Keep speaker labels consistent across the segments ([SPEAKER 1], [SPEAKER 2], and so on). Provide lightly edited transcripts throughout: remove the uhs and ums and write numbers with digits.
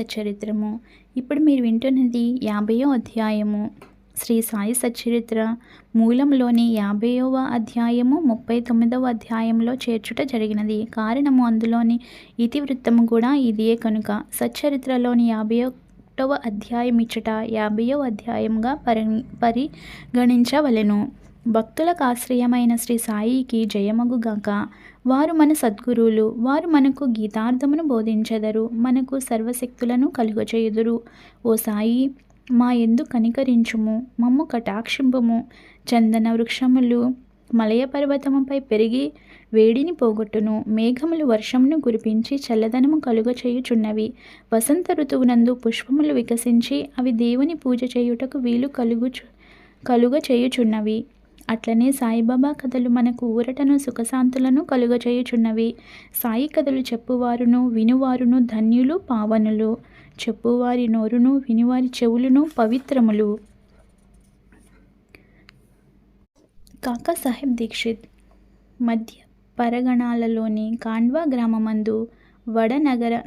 [SPEAKER 1] సచ్చరిత్రము. ఇప్పుడు మీరు వింటున్నది 50వ అధ్యాయము. శ్రీ సాయి సచ్చరిత్ర మూలంలోని 50వ అధ్యాయము 39వ అధ్యాయంలో చేర్చుట జరిగినది. కారణము అందులోని ఇతివృత్తము కూడా ఇదియే కనుక సచ్చరిత్రలోని 51వ అధ్యాయం ఇచ్చట 50వ అధ్యాయంగా పరిగణించవలెను. భక్తులకు ఆశ్రయమైన శ్రీ సాయికి జయమగుగాక. వారు మన సద్గురువులు. వారు మనకు గీతార్థమును బోధించెదరు, మనకు సర్వశక్తులను కలుగచేయుదురు. ఓ సాయి, మా యందు కనికరించుము, మమ్ము కటాక్షింపుము. చందన వృక్షములు మలయ పర్వతముపై పెరిగి వేడిని పోగొట్టును. మేఘములు వర్షమును కురిపించి చల్లదనము కలుగచేయుచున్నవి. వసంత ఋతువునందు పుష్పములు వికసించి అవి దేవుని పూజ చేయుటకు వీలు కలుగచేయుచున్నవి. అట్లనే సాయిబాబా కథలు మనకు ఊరటను సుఖశాంతులను కలుగచేయుచున్నవి. సాయి కథలు చెప్పువారును వినువారును ధన్యులు పావనులు. చెప్పువారి నోరును వినివారి చెవులును పవిత్రములు. కాకా సాహెబ్ దీక్షిత్ మధ్య పరగణాలలోని కాండ్వా గ్రామమందు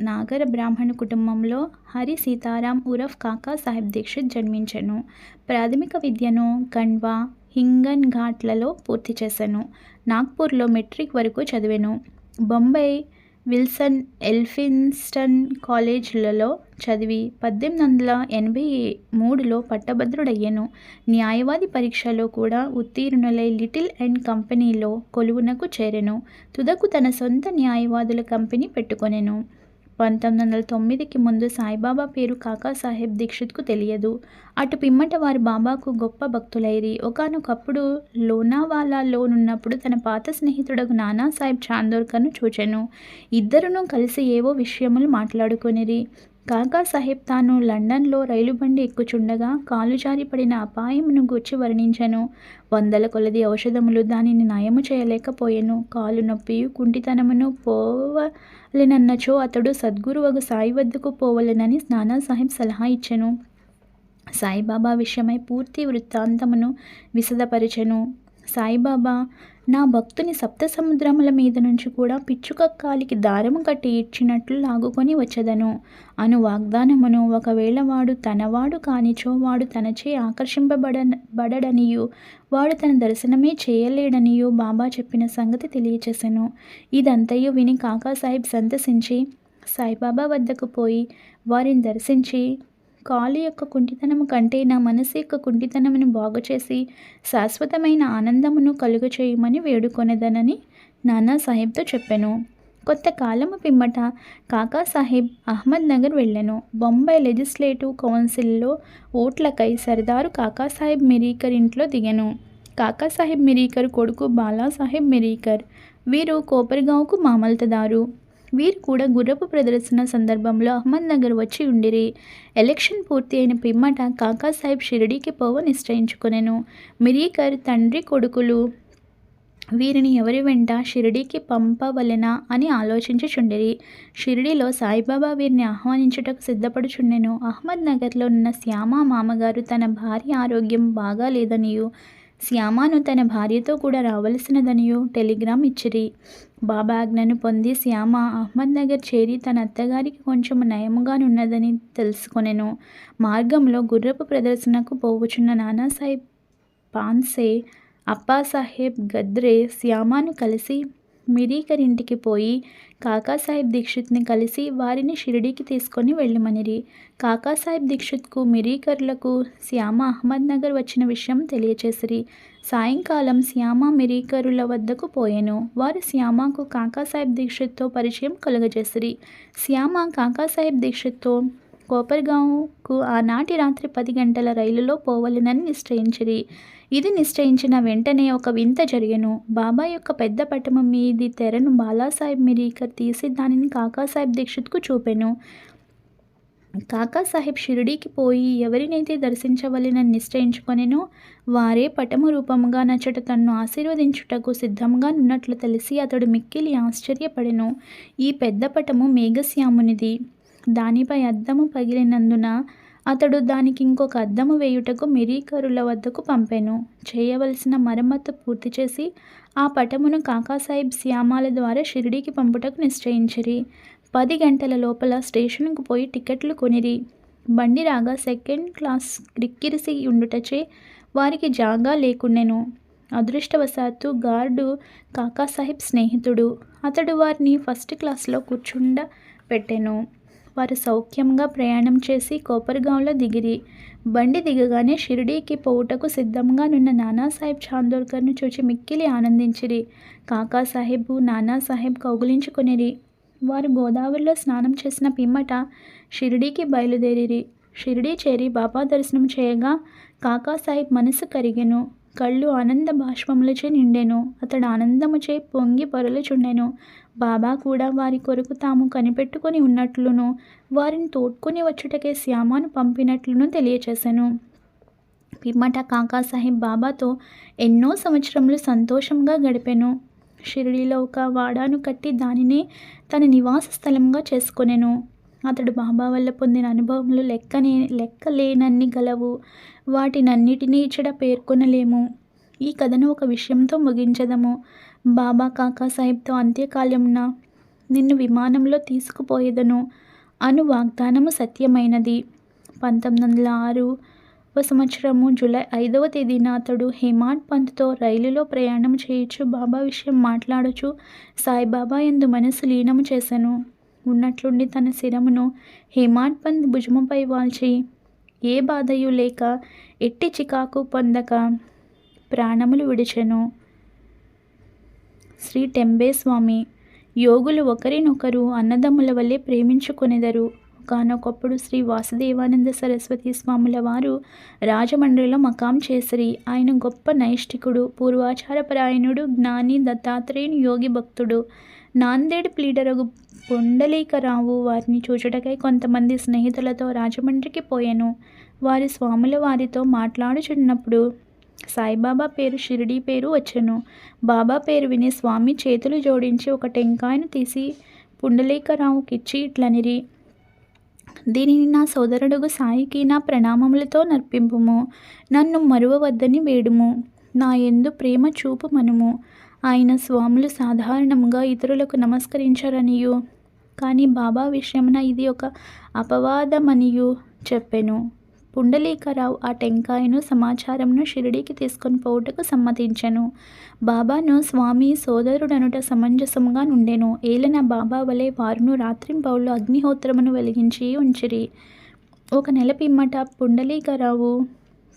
[SPEAKER 1] నాగర బ్రాహ్మణ కుటుంబంలో హరి సీతారాం ఉరఫ్ కాకా సాహెబ్ దీక్షిత్ జన్మించెను. ప్రాథమిక విద్యను ఖండ్వా, హింగన్ ఘాట్లలో పూర్తి చేశాను. నాగ్పూర్లో మెట్రిక్ వరకు చదివాను. బొంబాయి విల్సన్ ఎల్ఫిన్స్టన్ కాలేజీలలో చదివి 1883లో పట్టభద్రుడయ్యాను. న్యాయవాది పరీక్షలో కూడా ఉత్తీర్ణులై లిటిల్ అండ్ కంపెనీలో కొలువునకు చేరెను. తుదకు తన సొంత న్యాయవాదుల కంపెనీ పెట్టుకొనెను. 1909కి ముందు సాయిబాబా పేరు కాకా సాహెబ్ దీక్షిత్కు తెలియదు. అటు పిమ్మట వారు బాబాకు గొప్ప భక్తులైరి. ఒకానొకప్పుడు లోనావాలాలోనున్నప్పుడు తన పాత స్నేహితుడగు నానాసాహెబ్ చాందోర్కర్ను చూచెను. ఇద్దరును కలిసి ఏవో విషయములు మాట్లాడుకొనిరి. కాకా సాహెబ్ తాను లండన్లో రైలుబండి ఎక్కుచుండగా కాలు జారి పడిన అపాయమును గూర్చి వర్ణించెను. 100 కొలది ఔషధములు దానిని నయము చేయలేకపోయెను. కాలు నొప్పియు కుంటితనమును పోవలెనన్నచో అతడు సద్గురువగు సాయి వద్దకు పోవలెనని నానాసాహెబ్ సలహా ఇచ్చెను. సాయిబాబా విషయమై పూర్తి వృత్తాంతమును విశదపరిచెను. సాయిబాబా, నా భక్తుని సప్త సముద్రముల మీద నుంచి కూడా పిచ్చుక కాలికి దారము కట్టి ఇచ్చినట్లు లాగుకొని వచ్చదను అను వాగ్దానమును, ఒకవేళ వాడు తనవాడు కానిచో వాడు తనచే ఆకర్షింపబడనియు వాడు తన దర్శనమే చేయలేడనియు బాబా చెప్పిన సంగతి తెలియచేసెను. ఇదంతయు విని కాకా సాహెబ్ సంతసించి సాయిబాబా వద్దకు పోయి వారిని దర్శించి, కాలు యొక్క కుంటితనము కంటే నా మనసు యొక్క కుంటితనమును బాగుచేసి శాశ్వతమైన ఆనందమును కలుగచేయమని వేడుకొనెదనని నానాసాహెబ్తో చెప్పెను. కొంతకాలము పిమ్మట కాకా సాహెబ్ అహ్మద్ నగర్ వెళ్ళెను. బొంబాయి లెజిస్లేటివ్ కౌన్సిల్లో ఓట్లకై సర్దారు కాకాసాహెబ్ మిరీకర్ ఇంట్లో దిగెను. కాకాసాహెబ్ మిరీకర్ కొడుకు బాలాసాహెబ్ మిరీకర్. వీరు కోపర్గాంకు మామల్తదారు. వీరు కూడా గుర్రపు ప్రదర్శన సందర్భంలో అహ్మద్ నగర్ వచ్చి ఉండిరి. ఎలక్షన్ పూర్తి అయిన పిమ్మట కాకాసాహెబ్ షిరిడీకి పోవ నిశ్చయించుకొనెను. మిరీకర్ తండ్రి కొడుకులు వీరిని ఎవరి వెంట షిరిడీకి పంపవలెనా అని ఆలోచించుచుండిరి. షిరిడీలో సాయిబాబా వీరిని ఆహ్వానించుటకు సిద్ధపడుచుండెను. అహ్మద్ నగర్లో ఉన్న శ్యామ మామగారు తన భార్య ఆరోగ్యం బాగా లేదనియు శ్యామను తన భార్యతో కూడా రావలసినదనియు టెలిగ్రామ్ ఇచ్చిరి. బాబా ఆజ్ఞను పొంది శ్యామ అహ్మద్ నగర్ చేరి తన అత్తగారికి కొంచెం నయముగానున్నదని తెలుసుకొనెను. మార్గంలో గుర్రపు ప్రదర్శనకు పోవుచున్న నానాసాహెబ్ పాన్సే, అప్పాసాహెబ్ గద్రే శ్యామను కలిసి మిరీకర్ ఇంటికి పోయి కాకాసాహెబ్ దీక్షిత్ని కలిసి వారిని షిరిడీకి తీసుకొని వెళ్ళమనిరి. కాకాసాహెబ్ దీక్షిత్కు మిరీకర్లకు శ్యామ అహ్మద్ నగర్ వచ్చిన విషయం తెలియచేసిరి. సాయంకాలం శ్యామ మిరీకరుల వద్దకు పోయెను. వారు శ్యామకు కాకాసాహెబ్ దీక్షిత్తో పరిచయం కలుగజేసిరి. శ్యామ కాకాసాహెబ్ దీక్షిత్తో కోపర్గాంకు ఆనాటి రాత్రి 10 గంటల రైలులో పోవలెనని నిశ్చయించిరి. ఇది నిశ్చయించిన వెంటనే ఒక వింత జరిగెను. బాబా యొక్క పెద్ద పటము మీది తెరను బాలాసాహెబ్ మిరీకర్ తీసి దానిని కాకాసాహెబ్ దీక్షిత్కు చూపెను. కాకాసాహెబ్ షిరిడీకి పోయి ఎవరినైతే దర్శించవలెనని నిశ్చయించుకొనెనో వారే పటము రూపముగా నచ్చట తన్ను ఆశీర్వదించుటకు సిద్ధంగా నున్నట్లు తెలిసి అతడు మిక్కిలి ఆశ్చర్యపడెను. ఈ పెద్ద పటము మేఘశ్యామునిది. దానిపై అద్దము పగిలినందున అతడు దానికి ఇంకొక అద్దము వేయుటకు మిరీకరుల వద్దకు పంపెను. చేయవలసిన మరమ్మతు పూర్తి చేసి ఆ పటమును కాకాసాహెబ్ శ్యామాల ద్వారా షిరిడీకి పంపుటకు నిశ్చయించిరి. 10 గంటల లోపల స్టేషనుకు పోయి టికెట్లు కొనిరి. బండి రాగా సెకండ్ క్లాస్ క్రిక్కిరిసి ఉండుటచే వారికి జాగా లేకుండెను. అదృష్టవశాత్తు గార్డు కాకాసాహెబ్ స్నేహితుడు. అతడు వారిని ఫస్ట్ క్లాసులో కూర్చుండపెట్టెను. వారు సౌఖ్యంగా ప్రయాణం చేసి కోపర్గాంలో దిగిరి. బండి దిగగానే షిరిడీకి పోవుటకు సిద్ధంగానున్న నానాసాహెబ్ చాందోర్కర్ను చూచి మిక్కిలి ఆనందించిరి. కాకాసాహెబు నానాసాహెబ్ కౌగిలించుకొనిరి. వారు గోదావరిలో స్నానం చేసిన పిమ్మట షిరిడీకి బయలుదేరిరి. షిరిడీ చేరి బాబా దర్శనం చేయగా కాకాసాహెబ్ మనసు కరిగెను. కళ్ళు ఆనంద బాష్పములచే నిండెను. అతడు ఆనందముచే పొంగి పొరలుచుండెను. బాబా కూడా వారి కొరకు తాము కనిపెట్టుకొని ఉన్నట్లును వారిని తోడ్కొని వచ్చుటకే శ్యామను పంపినట్లును తెలియచేసెను. పిమ్మట కాకాసాహెబ్ బాబాతో ఎన్నో సంవత్సరములు సంతోషంగా గడిపెను. షిరిడీలో ఒక వాడాను కట్టి దానినే తన నివాస స్థలంగా చేసుకొనెను. అతడు బాబా వల్ల పొందిన అనుభవములు లెక్కలేనన్ని గలవు. వాటినన్నిటినీ ఇచ్చట పేర్కొనలేము. ఈ కథను ఒక విషయంతో ముగించదము. బాబా కాకాసాహెబ్తో అంత్యకాలమున నిన్ను విమానంలో తీసుకుపోయేదను అను వాగ్దానము సత్యమైనది. 1906వ సంవత్సరము జూలై 5వ తేదీన అతడు హేమాడ్ పంత్తో రైలులో ప్రయాణం చేయుచు బాబా విషయం మాట్లాడుచు సాయిబాబా యందు మనసు లీనము చేసెను. ఉన్నట్లుండి తన శిరమును హేమాడ్ పంత్ భుజముపై వాల్చి ఏ బాధయు లేక ఎట్టి చికాకు పొందక ప్రాణములు విడిచెను. శ్రీ టెంబే స్వామి. యోగులు ఒకరినొకరు అన్నదమ్ముల వలె ప్రేమించుకొనెదరు. ఒకానొకప్పుడు శ్రీ వాసుదేవానంద సరస్వతి స్వాముల వారు రాజమండ్రిలో మకాం చేసిరి. ఆయన గొప్ప నైష్ఠికుడు, పూర్వాచారపరాయణుడు, జ్ఞాని, దత్తాత్రేయుని యోగి భక్తుడు. నాందేడ్ ప్లీడరగు పొండలీకరావు వారిని చూచుటకై కొంతమంది స్నేహితులతో రాజమండ్రికి పోయెను. వారి స్వాముల వారితో మాట్లాడుచున్నప్పుడు సాయిబాబా పేరు, షిరిడీ పేరు వచ్చెను. బాబా పేరు విని స్వామి చేతులు జోడించి ఒక టెంకాయను తీసి పుండలీకరావుకిచ్చి ఇట్లనిరి: దీనిని నా సోదరుడుగు సాయికి నా ప్రణామములతో నర్పింపుము. నన్ను మరువవద్దని వేడుము. నా యందు ప్రేమ చూపుమనుము. ఆయన స్వాములు సాధారణంగా ఇతరులకు నమస్కరించరనియు, కానీ బాబా విషయమున ఇది ఒక అపవాదమనియు చెప్పెను. పుండలీకరావు ఆ టెంకాయను సమాచారమును షిరిడీకి తీసుకొని పోవుటకు సమ్మతించెను. బాబాను స్వామి సోదరుడనుట సమంజసముగా నుండెను. ఏలన బాబా వలె వారును రాత్రింపవళ్ళు అగ్నిహోత్రమును వెలిగించి ఉంచిరి. ఒక నెల పిమ్మట పుండలీకరావు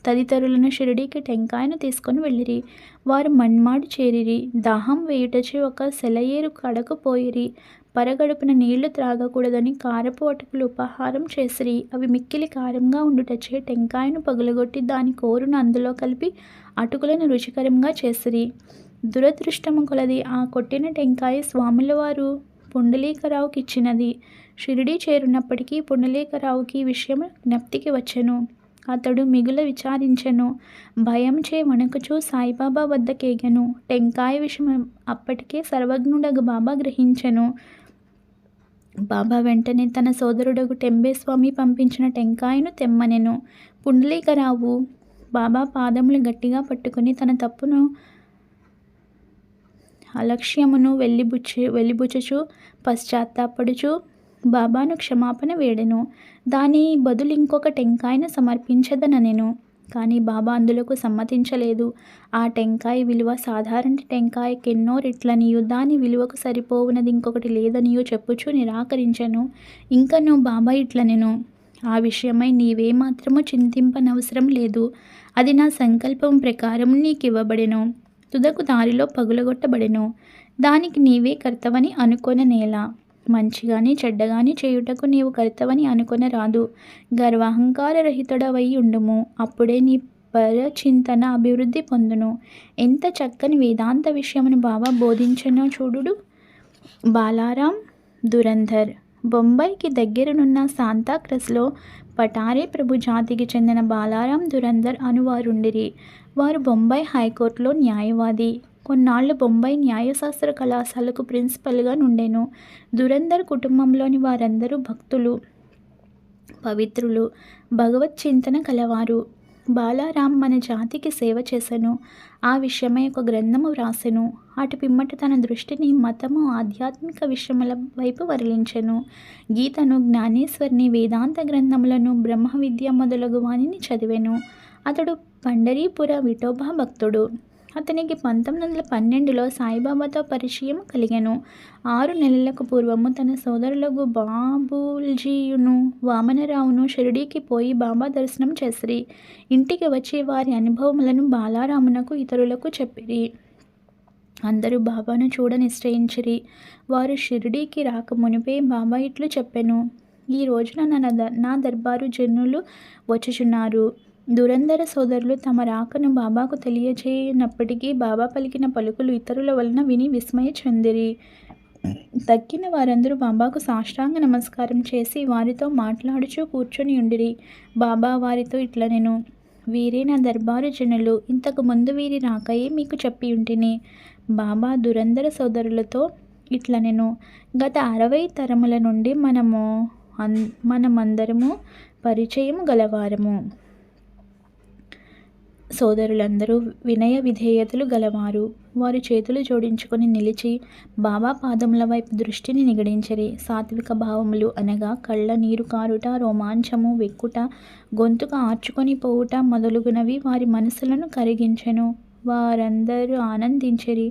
[SPEAKER 1] తదితరులను షిరిడీకి టెంకాయను తీసుకొని వెళ్ళిరి. వారు మన్మాడు చేరిరి. దాహం వేయుటచే ఒక సెలయేరు కడకు పోయిరి. పరగడుపున నీళ్లు త్రాగకూడదని కారపు అటుకులు ఉపహారం చేసిరి. అవి మిక్కిలి కారంగా ఉండుటచే టెంకాయను పగులగొట్టి దాని కోరును అందులో కలిపి అటుకులను రుచికరంగా చేసిరి. దురదృష్టము కొలది ఆ కొట్టిన టెంకాయ స్వాముల వారు పుండలీకరావుకి ఇచ్చినది. షిరిడీ చేరున్నప్పటికీ పుండలీకరావుకి ఈ విషయం జ్ఞప్తికి వచ్చెను. అతడు మిగుల విచారించెను. భయంచే వణకుచూ సాయిబాబా వద్దకేగెను. టెంకాయ విషయం అప్పటికే సర్వజ్ఞుడగు బాబా గ్రహించెను. బాబా వెంటనే తన సోదరుడగు టెంబేస్వామి పంపించిన టెంకాయను తెమ్మనెను. పుండలీకరావు బాబా పాదములు గట్టిగా పట్టుకుని తన తప్పును అలక్ష్యమును వెళ్ళిబుచ్చుచు పశ్చాత్తాపడుచు బాబాను క్షమాపణ వేడెను. దాని బదులు ఇంకొక టెంకాయను సమర్పించదనెను. కానీ బాబా అందులకు సమ్మతించలేదు. ఆ టెంకాయ విలువ సాధారణ టెంకాయకెన్నో రెట్లనియు దాని విలువకు సరిపోవునది ఇంకొకటి లేదనియు చెప్పుచూ నిరాకరించెను. ఇంకను బాబా ఇట్లనెను: ఆ విషయమై నీవేమాత్రము చింతింపనవసరం లేదు. అది నా సంకల్పం ప్రకారం నీకివ్వబడెను. తుదకు దారిలో పగులగొట్టబడెను. దానికి నీవే కర్తవని అనుకొననేలా. మంచిగాని చెడ్డగాని చేయుటకు నీవు కర్తవని అనుకొనరాదు. గర్వాహంకార రహితుడవై ఉండుము. అప్పుడే నీ పరచింతన అభివృద్ధి పొందును. ఎంత చక్కని వేదాంత విషయమును బాబా బోధించెనో చూడుడు. బాలారాం దురంధర్. బొంబాయికి దగ్గరనున్న శాంతాక్రజ్లో పటారే ప్రభు జాతికి చెందిన బాలారాం దురంధర్ అనువారుండిరి. వారు బొంబాయి హైకోర్టులో న్యాయవాది. కొన్నాళ్లు బొంబాయి న్యాయశాస్త్ర కళాశాలకు ప్రిన్సిపల్గా నుండెను. దురంధర్ కుటుంబంలోని వారందరూ భక్తులు, పవిత్రులు, భగవత్ చింతన కలవారు. బాలారాం మన జాతికి సేవ చేసెను. ఆ విషయమై ఒక గ్రంథము వ్రాసెను. అటు పిమ్మట తన దృష్టిని మతము, ఆధ్యాత్మిక విషయముల వైపు వరలించెను. గీతను, జ్ఞానేశ్వరిని, వేదాంత గ్రంథములను, బ్రహ్మ విద్య మొదలగు వానిని చదివెను. అతడు పండరీపుర విఠోబా భక్తుడు. అతనికి 1912లో సాయిబాబాతో పరిచయం కలిగెను. 6 నెలలకు పూర్వము తన సోదరులకు బాబూజీయును, వామనరావును షిరిడీకి పోయి బాబా దర్శనం చేసిరి. ఇంటికి వచ్చి వారి అనుభవములను బాలారామునకు, ఇతరులకు చెప్పిరి. అందరూ బాబాను చూడ నిశ్చయించిరి. వారు షిరిడీకి రాక మునిపే బాబా ఇట్లు చెప్పెను: ఈ రోజున నా దర్బారు జనులు వచ్చుచున్నారు. దురంధర సోదరులు తమ రాకను బాబాకు తెలియజేయనప్పటికీ బాబా పలికిన పలుకులు ఇతరుల వలన విని విస్మయ చెందిరి. తక్కిన వారందరూ బాబాకు సాష్టాంగ నమస్కారం చేసి వారితో మాట్లాడుచూ కూర్చొని ఉండిరి. బాబా వారితో ఇట్లనెను: వీరే నా దర్బారు జనులు. ఇంతకు ముందు వీరి రాకయే మీకు చెప్పి ఉంటిని. బాబా దురంధర సోదరులతో ఇట్లనెను: గత 60 తరముల నుండి మనమందరము పరిచయము గలవారము. సోదరులందరూ వినయ విధేయతలు గలవారు. వారు చేతులు జోడించుకొని నిలిచి బాబా పాదముల వైపు దృష్టిని నిగడించరి. సాత్విక భావములు అనగా కళ్ళ నీరు కారుట, రోమాంచము, వెక్కుట, గొంతుక ఆర్చుకొని పోవుట మొదలుగునవి వారి మనసులను కరిగించెను. వారందరూ ఆనందించిరి.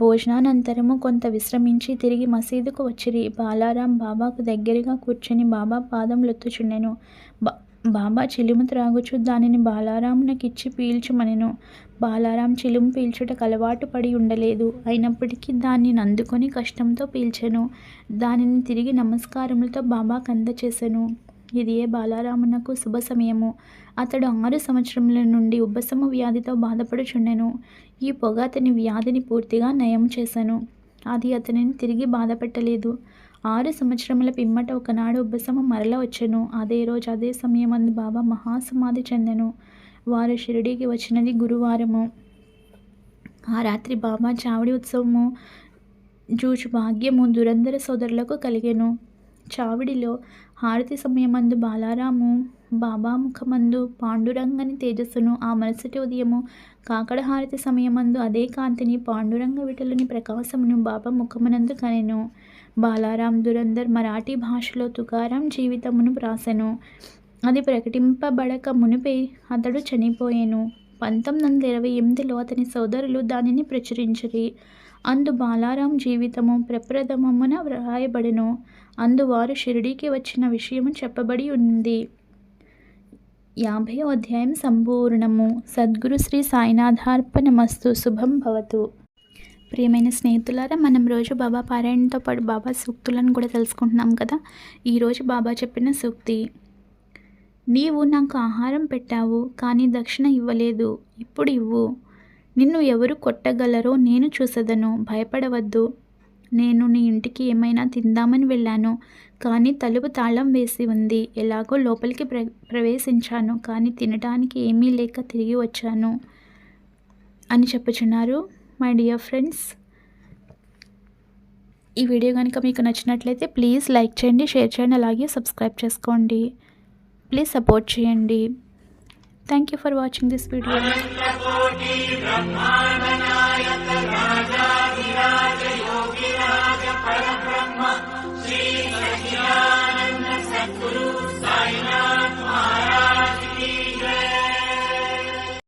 [SPEAKER 1] భోజనానంతరము కొంత విశ్రమించి తిరిగి మసీదుకు వచ్చిరి. బాలారాం బాబాకు దగ్గరగా కూర్చొని బాబా పాదములొత్తుచుండెను. బాబా చిలుము త్రాగుచు దానిని బాలారామునకిచ్చి పీల్చుమనెను. బాలారాం చిలుము పీల్చుటకు అలవాటు పడి ఉండలేదు. అయినప్పటికీ దానిని అందుకొని కష్టంతో పీల్చెను. దానిని తిరిగి నమస్కారములతో బాబాకు అందచేసెను. ఇదియే బాలారామునకు శుభ సమయము. అతడు 6 సంవత్సరముల నుండి ఉబ్బసము వ్యాధితో బాధపడుచుండెను. ఈ పొగ అతని వ్యాధిని పూర్తిగా నయం చేసెను. అది అతనిని తిరిగి బాధపెట్టలేదు. 6 సంవత్సరముల పిమ్మట ఒకనాడు ఉబ్బసము మరల వచ్చెను. అదే రోజు అదే సమయమందు బాబా మహాసమాధి చెందెను. వారు షిరిడీకి వచ్చినది గురువారము. ఆ రాత్రి బాబా చావడి ఉత్సవము జూచు భాగ్యము దురంధర సోదరులకు కలిగెను. చావిడిలో హారతి సమయమందు బాలారాము బాబా ముఖమందు పాండురంగని తేజస్సును, ఆ మరుసటి ఉదయము కాకడ హారతి సమయమందు అదే కాంతిని, పాండురంగ విఠలుని ప్రకాశమును బాబా ముఖమునందు కనెను. బాలారాం దురంధర్ మరాఠీ భాషలో తుకారాం జీవితమును వ్రాసెను. అది ప్రకటింపబడక మునిపే అతడు చనిపోయెను. 1928లో అతని సోదరులు దానిని ప్రచురించిరి. అందు బాలారాం జీవితము ప్రప్రథమమున వ్రాయబడెను. అందు వారు షిరిడీకి వచ్చిన విషయము చెప్పబడి ఉంది. 50వ అధ్యాయం సంపూర్ణము. సద్గురు శ్రీ సాయినాథార్పణమస్తు. శుభం భవతు. ప్రియమైన స్నేహితులారా, మనం రోజు బాబా పారాయణతో పాటు బాబా సూక్తులను కూడా తెలుసుకుంటున్నాం కదా. ఈరోజు బాబా చెప్పిన సూక్తి: నీవు నాకు ఆహారం పెట్టావు, కానీ దక్షిణ ఇవ్వలేదు. ఇప్పుడు ఇవ్వు. నిన్ను ఎవరు కొట్టగలరో నేను చూసెదను. భయపడవద్దు. నేను నీ ఇంటికి ఏమైనా తిందామని వెళ్ళాను, కానీ తలుపు తాళం వేసి ఉంది. ఎలాగో లోపలికి ప్రవేశించాను, కానీ తినడానికి ఏమీ లేక తిరిగి వచ్చాను అని చెప్పుచున్నారు. మై డియర్ ఫ్రెండ్స్, ఈ వీడియో కనుక మీకు నచ్చినట్లయితే ప్లీజ్ లైక్ చేయండి, షేర్ చేయండి, అలాగే సబ్స్క్రైబ్ చేసుకోండి. ప్లీజ్ సపోర్ట్ చేయండి. Thank you for watching this video.